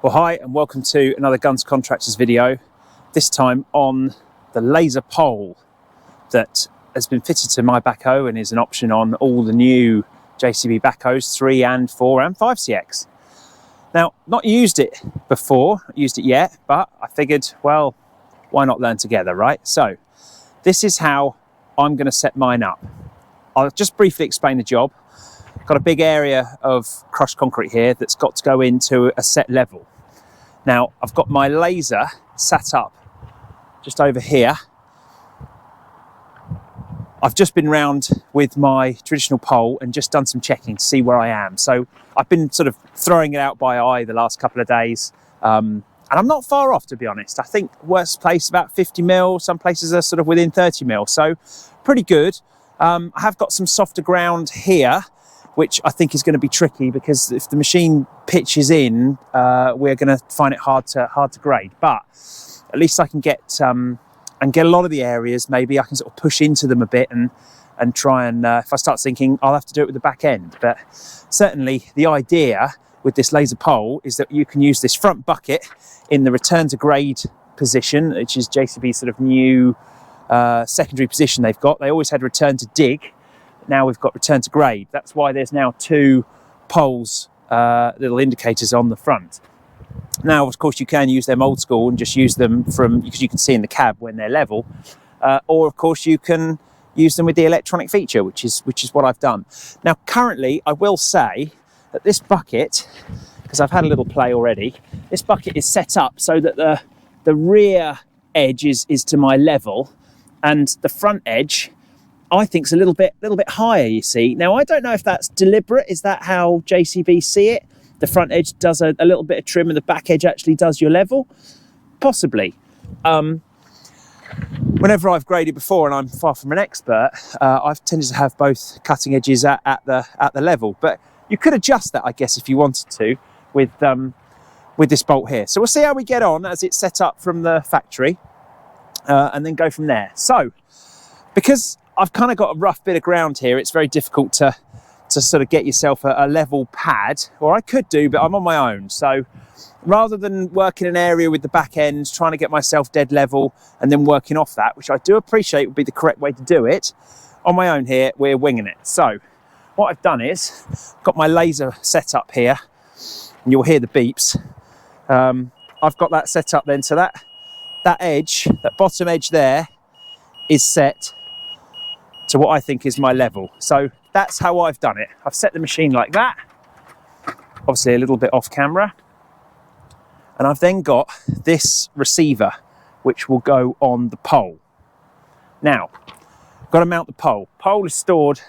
Well, hi and welcome to another Guns Contractors video, this time on the laser pole that has been fitted to my backhoe and is an option on all the new JCB backhoes 3 and 4 and 5CX. Now, not used it before, not used it yet, but I figured, well, why not learn together, right? So this is how I'm going to set mine up. I'll just briefly explain the job. Got a big area of crushed concrete here that's got to go into a set level. Now, I've got my laser sat up just over here. I've just been round with my traditional pole and just done some checking to see where I am. So I've been sort of throwing it out by eye the last couple of days. And I'm not far off, to be honest. I think worst place about 50 mil, some places are sort of within 30 mil. So pretty good. I have got some softer ground here, which I think is going to be tricky because if the machine pitches in, we're going to find it hard to grade. But at least I can get a lot of the areas. Maybe I can sort of push into them a bit and try and if I start thinking, I'll have to do it with the back end. But certainly the idea with this laser pole is that you can use this front bucket in the return to grade position, which is JCB's sort of new secondary position they've got. They always had return to dig. Now we've got return to grade. That's why there's now two poles, little indicators on the front. Now, of course, you can use them old school and just use them because you can see in the cab when they're level. Or, of course, you can use them with the electronic feature, which is what I've done. Now, currently, I will say that this bucket, because I've had a little play already, this bucket is set up so that the rear edge is to my level and the front edge I think is a little bit higher, you see. Now, I don't know if that's deliberate. Is that how JCB see it? The front edge does a little bit of trim and the back edge actually does your level? Possibly. Whenever I've graded before, and I'm far from an expert, I've tended to have both cutting edges at the level. But you could adjust that, I guess, if you wanted to, with this bolt here. So we'll see how we get on as it's set up from the factory, and then go from there. So, because I've kind of got a rough bit of ground here, it's very difficult to sort of get yourself a level pad, or I could do, but I'm on my own. So rather than work in an area with the back end, trying to get myself dead level and then working off that, which I do appreciate would be the correct way to do it, on my own here, we're winging it. So what I've done is got my laser set up here, and you'll hear the beeps. I've got that set up then, so that edge, that bottom edge there, is set to what I think is my level. So that's how I've done it. I've set the machine like that, obviously a little bit off camera, and I've then got this receiver which will go on the pole. Now, I've got to mount the pole. Pole is stored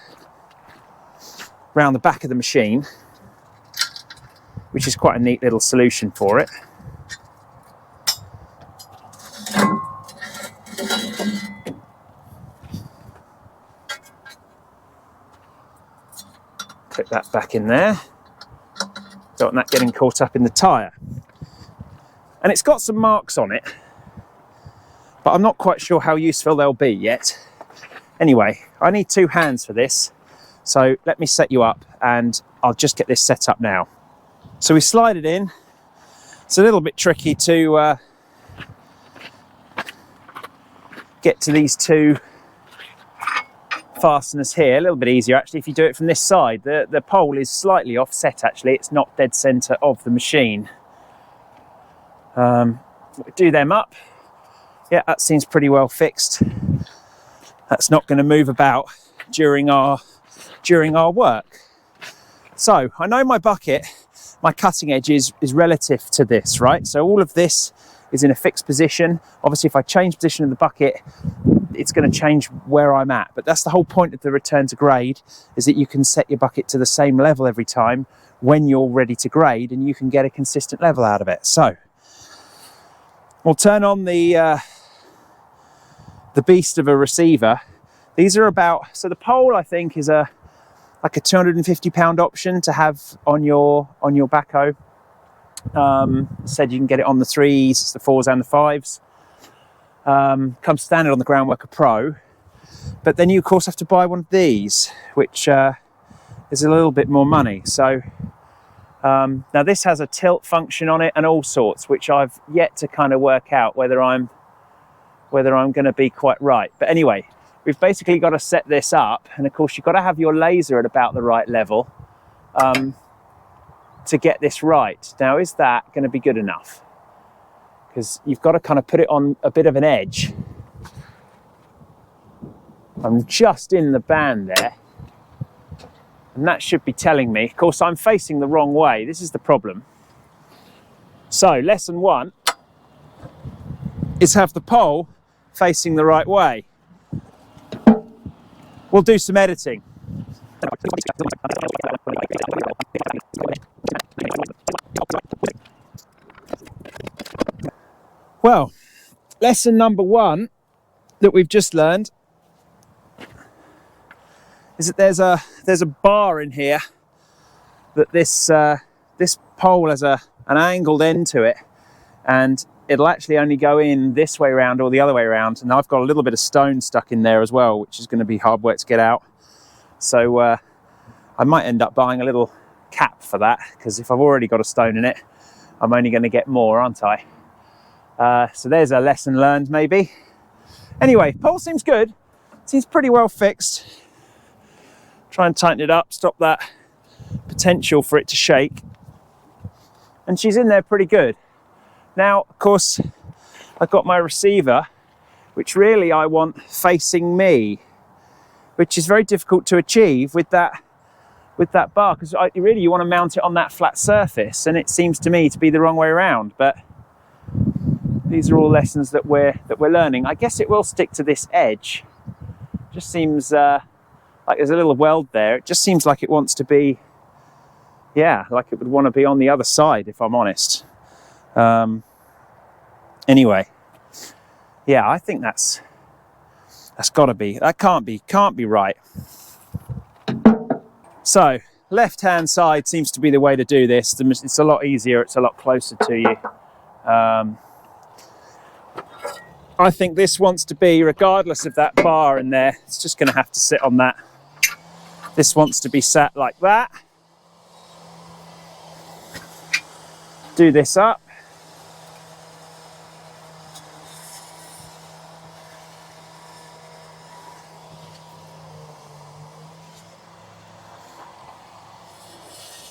around the back of the machine, which is quite a neat little solution for it. Clip that back in there. Don't want that getting caught up in the tyre. And it's got some marks on it, but I'm not quite sure how useful they'll be yet. Anyway, I need 2 hands for this, so let me set you up and I'll just get this set up now. So we slide it in. It's a little bit tricky to get to these 2 fasteners here. A little bit easier actually if you do it from this side. The pole is slightly offset actually, it's not dead center of the machine. Do them up. Yeah, that seems pretty well fixed. That's not going to move about during our work. So I know my bucket, my cutting edge is relative to this, right? So all of this is in a fixed position. Obviously if I change position of the bucket, it's going to change where I'm at, but that's the whole point of the return to grade, is that you can set your bucket to the same level every time when you're ready to grade, and you can get a consistent level out of it. So we'll turn on the beast of a receiver. These are about, so the pole I think is like a 250 pound option to have on your backhoe. Said you can get it on the 3s, the 4s and the 5s. Comes standard on the Groundworker Pro, but then you of course have to buy one of these, which is a little bit more money. So Now this has a tilt function on it and all sorts, which I've yet to kind of work out whether I'm going to be quite right. But anyway, we've basically got to set this up, and of course you've got to have your laser at about the right level to get this right. Now, is that going to be good enough? Because you've got to kind of put it on a bit of an edge. I'm just in the band there, and that should be telling me. Of course, I'm facing the wrong way. This is the problem. So lesson 1 is have the pole facing the right way. We'll do some editing. Well, lesson number 1 that we've just learned is that there's a bar in here that this pole has an angled end to it, and it'll actually only go in this way around or the other way around. And I've got a little bit of stone stuck in there as well, which is going to be hard work to get out. So I might end up buying a little cap for that, because if I've already got a stone in it, I'm only going to get more, aren't I? So there's a lesson learned, maybe. Anyway, pole seems good. Seems pretty well fixed. Try and tighten it up, stop that potential for it to shake. And she's in there pretty good. Now, of course, I've got my receiver, which really I want facing me, which is very difficult to achieve with that bar, because really you want to mount it on that flat surface, and it seems to me to be the wrong way around. But these are all lessons that we're learning. I guess it will stick to this edge. Just seems like there's a little weld there. It just seems like it wants to be, yeah, like it would want to be on the other side, if I'm honest. Anyway, yeah, I think that's got to be, that can't be right. So left hand side seems to be the way to do this. It's a lot easier, it's a lot closer to you. I think this wants to be, regardless of that bar in there, it's just going to have to sit on that. This wants to be sat like that. Do this up.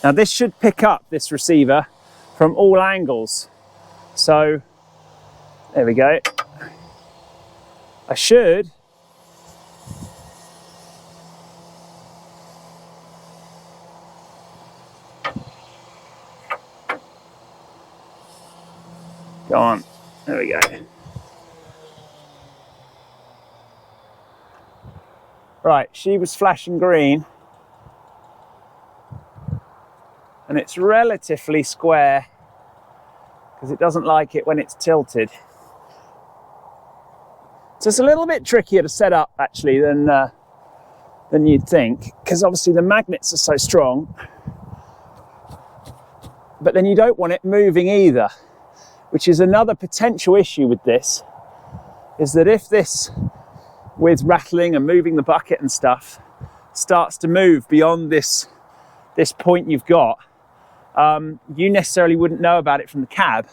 Now this should pick up this receiver from all angles. So there we go. I should go on. There we go. Right, she was flashing green, and it's relatively square because it doesn't like it when it's tilted. So it's a little bit trickier to set up actually than you'd think, because obviously the magnets are so strong, but then you don't want it moving either, which is another potential issue with this, is that if this, with rattling and moving the bucket and stuff, starts to move beyond this point you've got, you necessarily wouldn't know about it from the cab.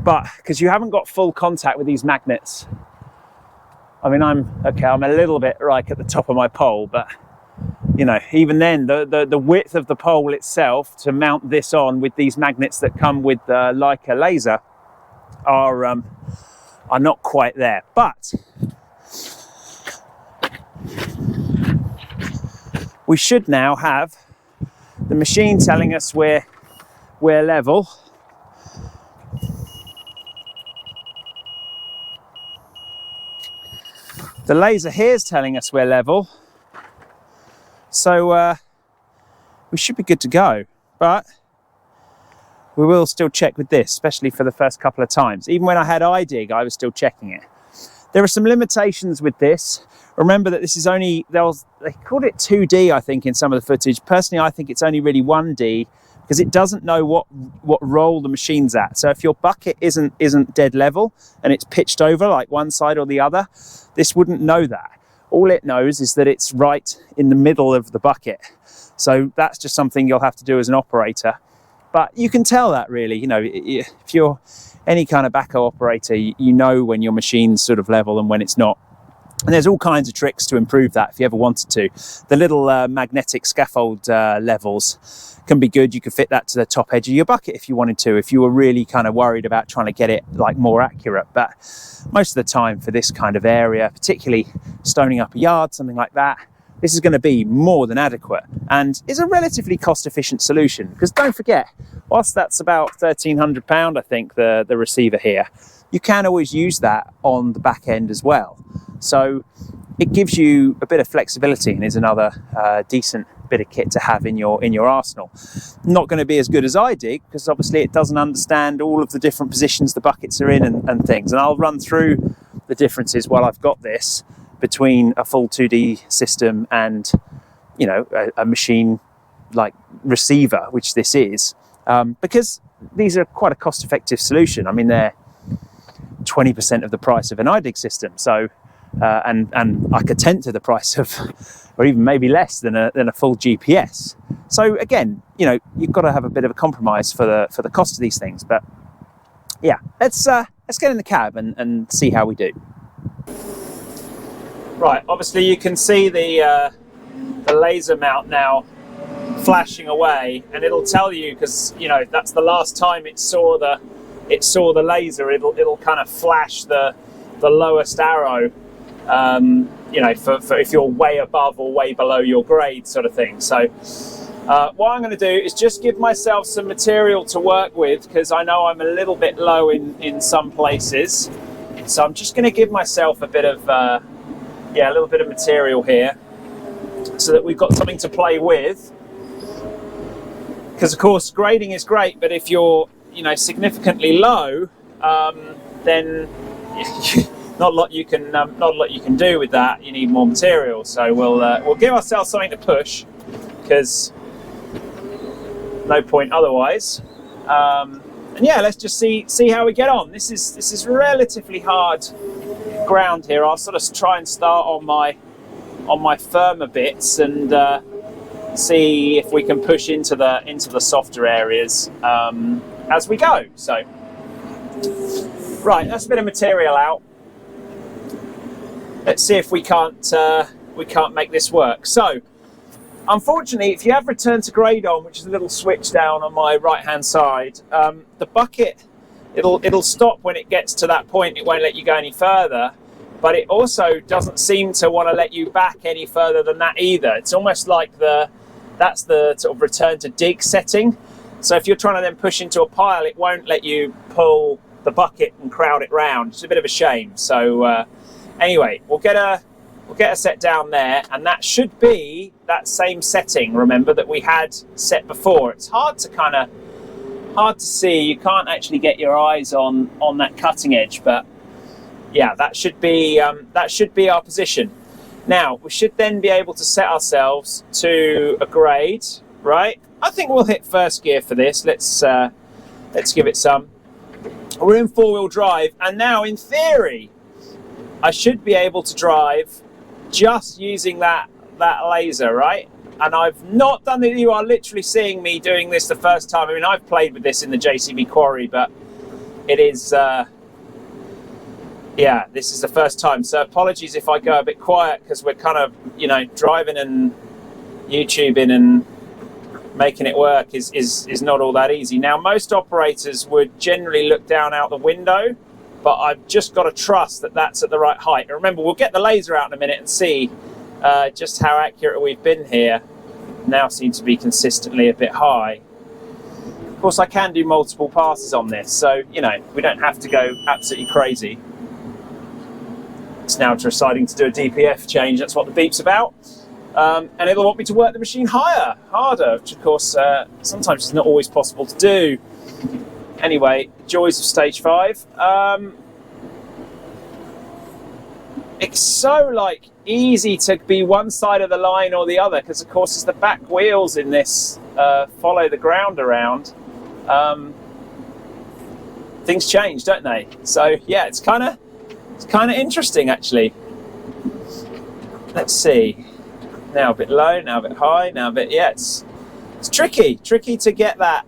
But because you haven't got full contact with these magnets, I mean, I'm a little bit right at the top of my pole, but you know, even then, the width of the pole itself to mount this on with these magnets that come with the Leica laser are not quite there. But we should now have the machine telling us we're level. The laser here is telling us we're level, so we should be good to go, but we will still check with this, especially for the first couple of times. Even when I had iDig, I was still checking it. There are some limitations with this. Remember that this is only, they called it 2D, I think, in some of the footage. Personally, I think it's only really 1D, because it doesn't know what roll the machine's at. So if your bucket isn't dead level and it's pitched over like one side or the other, this wouldn't know that. All it knows is that it's right in the middle of the bucket. So that's just something you'll have to do as an operator. But you can tell that really, you know, if you're any kind of backhoe operator, you know when your machine's sort of level and when it's not. And there's all kinds of tricks to improve that if you ever wanted to. The little magnetic scaffold levels can be good. You could fit that to the top edge of your bucket if you wanted to, if you were really kind of worried about trying to get it like more accurate. But most of the time for this kind of area, particularly stoning up a yard, something like that, this is going to be more than adequate and is a relatively cost-efficient solution. Because don't forget, whilst that's about £1,300, I think, the receiver here, you can always use that on the back end as well. So it gives you a bit of flexibility and is another decent bit of kit to have in your arsenal. Not going to be as good as iDig because obviously it doesn't understand all of the different positions the buckets are in and things. And I'll run through the differences while I've got this between a full 2D system and, you know, a machine like receiver, which this is, because these are quite a cost-effective solution. I mean, they're 20% of the price of an iDig system, so and like a tenth of the price of, or even maybe less than a full GPS. So again, you know, you've got to have a bit of a compromise for the cost of these things. But yeah, let's get in the cab and see how we do. Right, obviously you can see the laser mount now flashing away, and it'll tell you, because you know that's the last time it saw the laser. It'll kind of flash the lowest arrow, you know, for if you're way above or way below your grade, sort of thing. So what I'm going to do is just give myself some material to work with, because I know I'm a little bit low in some places. So I'm just going to give myself a bit of a little bit of material here, so that we've got something to play with. Because of course grading is great, but if you're, you know, significantly low, then not a lot you can do with that. You need more material. So we'll give ourselves something to push, because no point otherwise. And yeah, let's just see how we get on. This is relatively hard ground here. I'll sort of try and start on my firmer bits and see if we can push into the softer areas as we go. So right, that's a bit of material out. Let's see if we can't make this work. So unfortunately, if you have return to grade on, which is a little switch down on my right hand side, the bucket, it'll stop when it gets to that point. It won't let you go any further, but it also doesn't seem to want to let you back any further than that either. It's almost like that's the sort of return to dig setting. So if you're trying to then push into a pile, it won't let you pull the bucket and crowd it round. It's a bit of a shame. So anyway, we'll get a set down there, and that should be that same setting, remember, that we had set before. It's hard to see. You can't actually get your eyes on that cutting edge, but yeah, that should be our position. Now we should then be able to set ourselves to a grade, right? I think we'll hit first gear for this. Let's give it some. We're in 4-wheel drive, and now in theory I should be able to drive just using that laser, right? And I've not done it. You are literally seeing me doing this the first time. I mean, I've played with this in the JCB quarry, but it is yeah, this is the first time. So apologies if I go a bit quiet, because we're kind of, you know, driving and YouTubing and making it work is not all that easy. Now, most operators would generally look down out the window, but I've just got to trust that that's at the right height. And remember, we'll get the laser out in a minute and see just how accurate we've been here. Now seems to be consistently a bit high. Of course, I can do multiple passes on this, so, you know, we don't have to go absolutely crazy. It's now deciding to do a DPF change. That's what the beep's about. And it'll want me to work the machine harder, which of course sometimes is not always possible to do. Anyway, joys of stage 5. It's so like easy to be one side of the line or the other, because of course as the back wheels in this follow the ground around, things change, don't they? So yeah, it's kind of interesting actually. Let's see. Now a bit low, now a bit high, now a bit, yeah, it's tricky to get that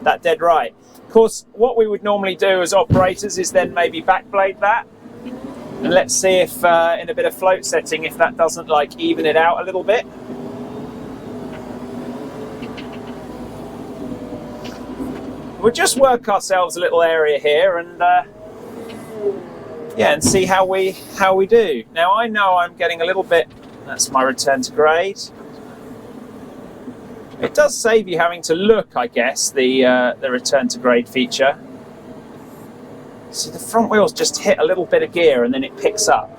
that dead right. Of course, what we would normally do as operators is then maybe backblade that, and let's see if in a bit of float setting, if that doesn't like even it out a little bit. We'll just work ourselves a little area here and yeah, and see how we do. Now I know I'm getting a little bit. That's my return to grade. It does save you having to look, I guess, the return to grade feature. See, the front wheels just hit a little bit of gear and then it picks up.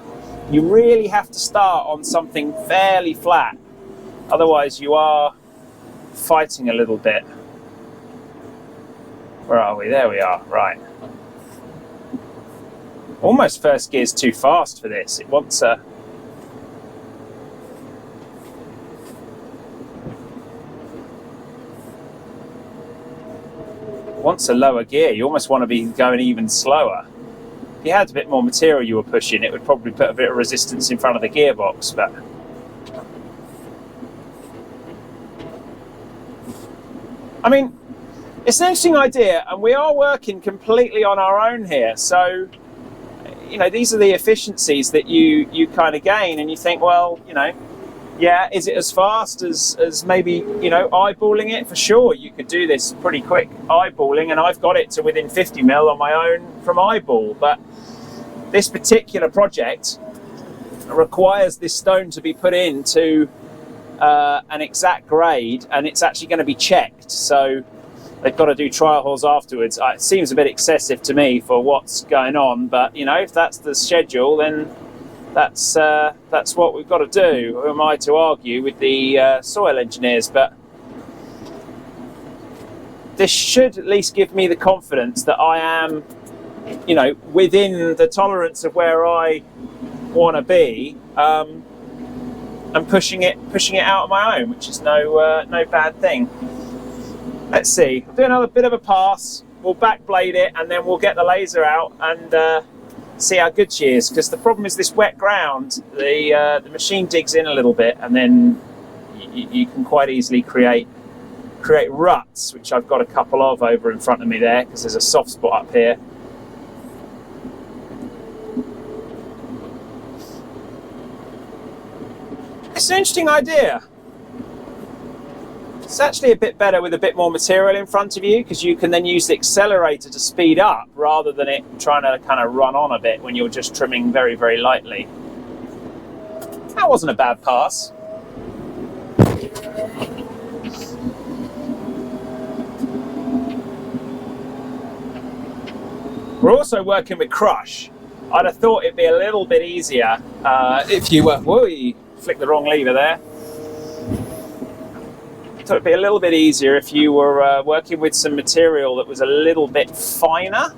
You really have to start on something fairly flat, otherwise you are fighting a little bit. Where are we? There we are. Right. Almost first gear's too fast for this. It wants a lower gear. You almost want to be going even slower. If you had a bit more material you were pushing, it would probably put a bit of resistance in front of the gearbox, but I mean, it's an interesting idea, and we are working completely on our own here. So, you know, these are the efficiencies that you kind of gain, and you think, well, you know, yeah, is it as fast as maybe, you know, eyeballing it? For sure, you could do this pretty quick eyeballing, and I've got it to within 50 mil on my own from eyeball. But this particular project requires this stone to be put into an exact grade, and it's actually going to be checked. So they've got to do trial holes afterwards. It seems a bit excessive to me for what's going on, but you know, if that's the schedule, then that's what we've got to do. Who am I to argue with the soil engineers? But this should at least give me the confidence that I am, you know, within the tolerance of where I want to be, and pushing it out on my own, which is no bad thing. Let's see. We'll do another bit of a pass. We'll backblade it, and then we'll get the laser out and see how good she is. Because the problem is this wet ground. The machine digs in a little bit, and then you can quite easily create ruts, which I've got a couple of over in front of me there, because there's a soft spot up here. It's an interesting idea. It's actually a bit better with a bit more material in front of you, because you can then use the accelerator to speed up rather than it trying to kind of run on a bit when you're just trimming very, very lightly. That wasn't a bad pass. We're also working with crush. I'd have thought it'd be a little bit easier if you were... Whoa, you flicked the wrong lever there. So it'd be a little bit easier if you were working with some material that was a little bit finer.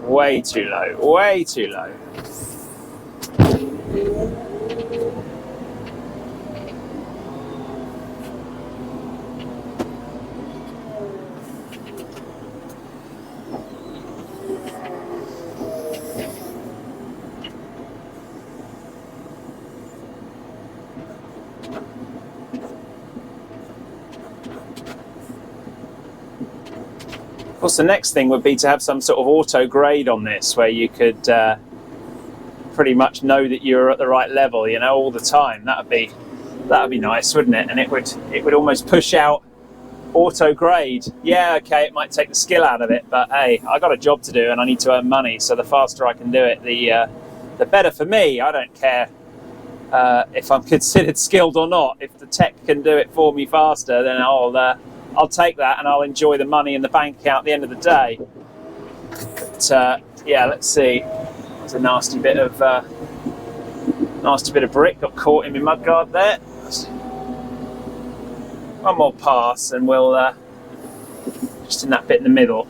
Way too low, way too low. Of course, the next thing would be to have some sort of auto grade on this, where you could pretty much know that you're at the right level, you know, all the time. That'd be nice, wouldn't it? And it would almost push out auto grade. Yeah, okay, it might take the skill out of it, but hey, I got a job to do and I need to earn money. So the faster I can do it, the better for me. I don't care if I'm considered skilled or not. If the tech can do it for me faster, then I'll take that and I'll enjoy the money in the bank account at the end of the day. But yeah, let's see. There's a nasty bit of brick got caught in my mudguard there. One more pass and we'll just in that bit in the middle.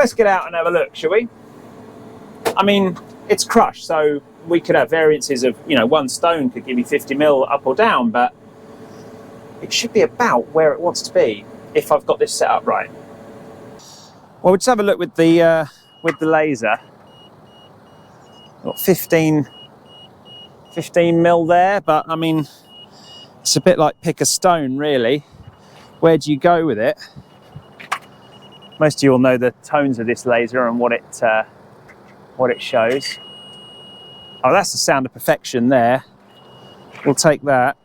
let's get out and have a look, shall we? I mean, it's crushed, so we could have variances of, you know, 1 stone could give you 50 mil up or down, but it should be about where it wants to be if I've got this set up right. Well, we'll just have a look with the laser. Got 15 mil there, but I mean, it's a bit like pick a stone, really. Where do you go with it? Most of you will know the tones of this laser and what it shows. Oh, that's the sound of perfection there. We'll take that.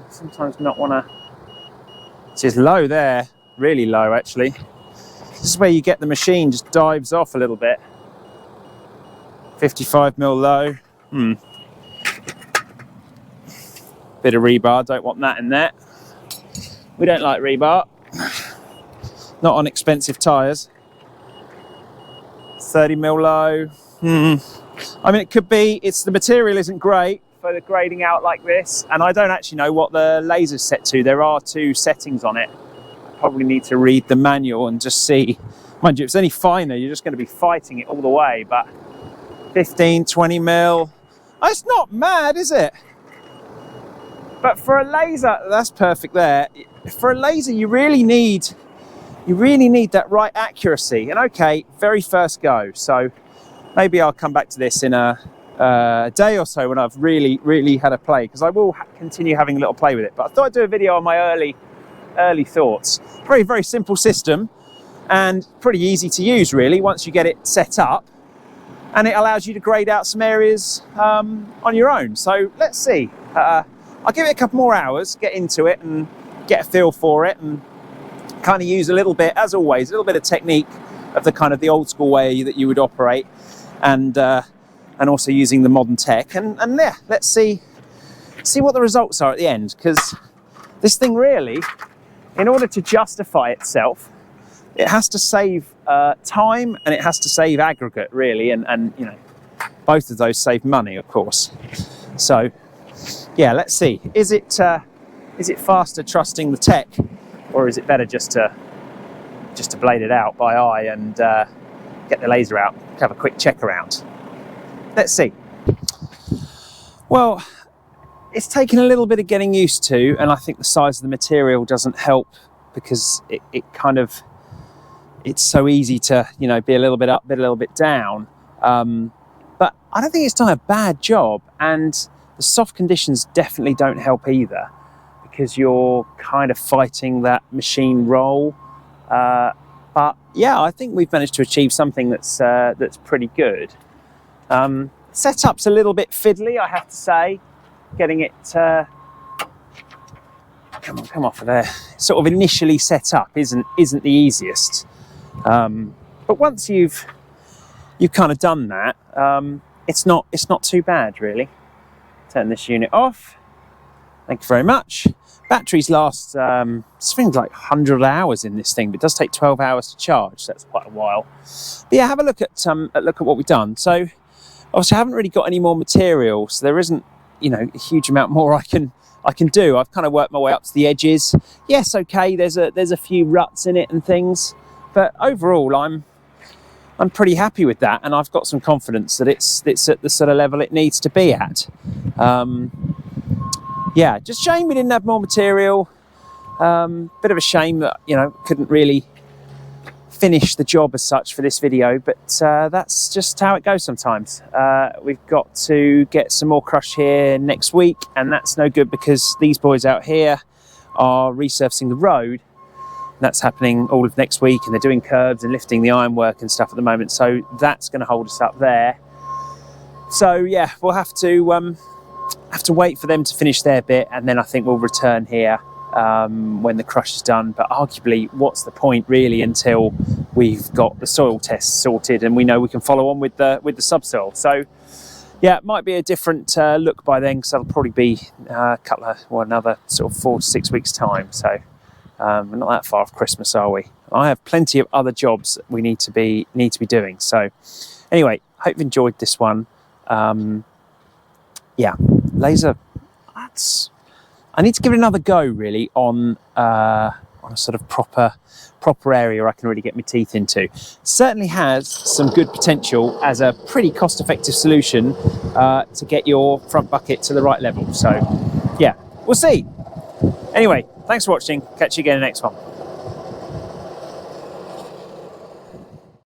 Sometimes not want to. It's low there, really low actually. This is where you get the machine just dives off a little bit. 55 mil low. Bit of rebar, don't want that in there. We don't like rebar. Not on expensive tyres. 30 mil low. I mean, it could be, the material isn't great for the grading out like this, and I don't actually know what the laser's set to. There are 2 settings on it. I probably need to read the manual and just see. Mind you, if it's any finer, you're just going to be fighting it all the way, but 15, 20 mil. It's not mad, is it? But for a laser, that's perfect there. For a laser, you really need that right accuracy. And okay, very first go. So maybe I'll come back to this in a day or so when I've really had a play, because I will continue having a little play with it. But I thought I'd do a video on my early thoughts. Very simple system and pretty easy to use really once you get it set up, and it allows you to grade out some areas on your own. So let's see. I'll give it a couple more hours, get into it and get a feel for it, and kind of use a little bit, as always, a little bit of technique of the old school way that you would operate, and also using the modern tech, and yeah, let's see what the results are at the end, because this thing really, in order to justify itself, it has to save time and it has to save aggregate really, and you know, both of those save money, of course. So yeah, let's see. Is it faster trusting the tech, or is it better just to blade it out by eye and get the laser out, have a quick check around? Let's see. Well, it's taken a little bit of getting used to, and I think the size of the material doesn't help, because it's so easy to, you know, be a little bit up, be a little bit down. But I don't think it's done a bad job, and the soft conditions definitely don't help either, because you're kind of fighting that machine roll. But yeah, I think we've managed to achieve something that's pretty good. Setup's a little bit fiddly, I have to say. Getting it, come off of there. Sort of initially set up isn't the easiest. But once you've kind of done that, it's not too bad really. Turn this unit off. Thank you very much. Batteries last something like 100 hours in this thing, but it does take 12 hours to charge, so that's quite a while. But yeah, have a look at what we've done. So obviously I haven't really got any more material, so there isn't, you know, a huge amount more I can do. I've kind of worked my way up to the edges. Yes, okay, there's a few ruts in it and things, but overall I'm pretty happy with that, and I've got some confidence that it's at the sort of level it needs to be at. Yeah, just shame we didn't have more material. Bit of a shame that, you know, couldn't really finish the job as such for this video, but that's just how it goes sometimes. We've got to get some more crush here next week, and that's no good because these boys out here are resurfacing the road. That's happening all of next week, and they're doing curbs and lifting the ironwork and stuff at the moment, so that's going to hold us up there. So yeah, we'll have to wait for them to finish their bit, and then I think we'll return here when the crush is done. But arguably, what's the point really until we've got the soil tests sorted and we know we can follow on with the subsoil? So yeah, it might be a different look by then, because that'll probably be another sort of 4 to 6 weeks time. So we're not that far off Christmas, are we? I have plenty of other jobs that we need to be doing. So anyway, hope you've enjoyed this one. Yeah, laser. I need to give it another go really on on a sort of proper area I can really get my teeth into. Certainly has some good potential as a pretty cost-effective solution to get your front bucket to the right level. So yeah, we'll see. Anyway, thanks for watching. Catch you again in the next one.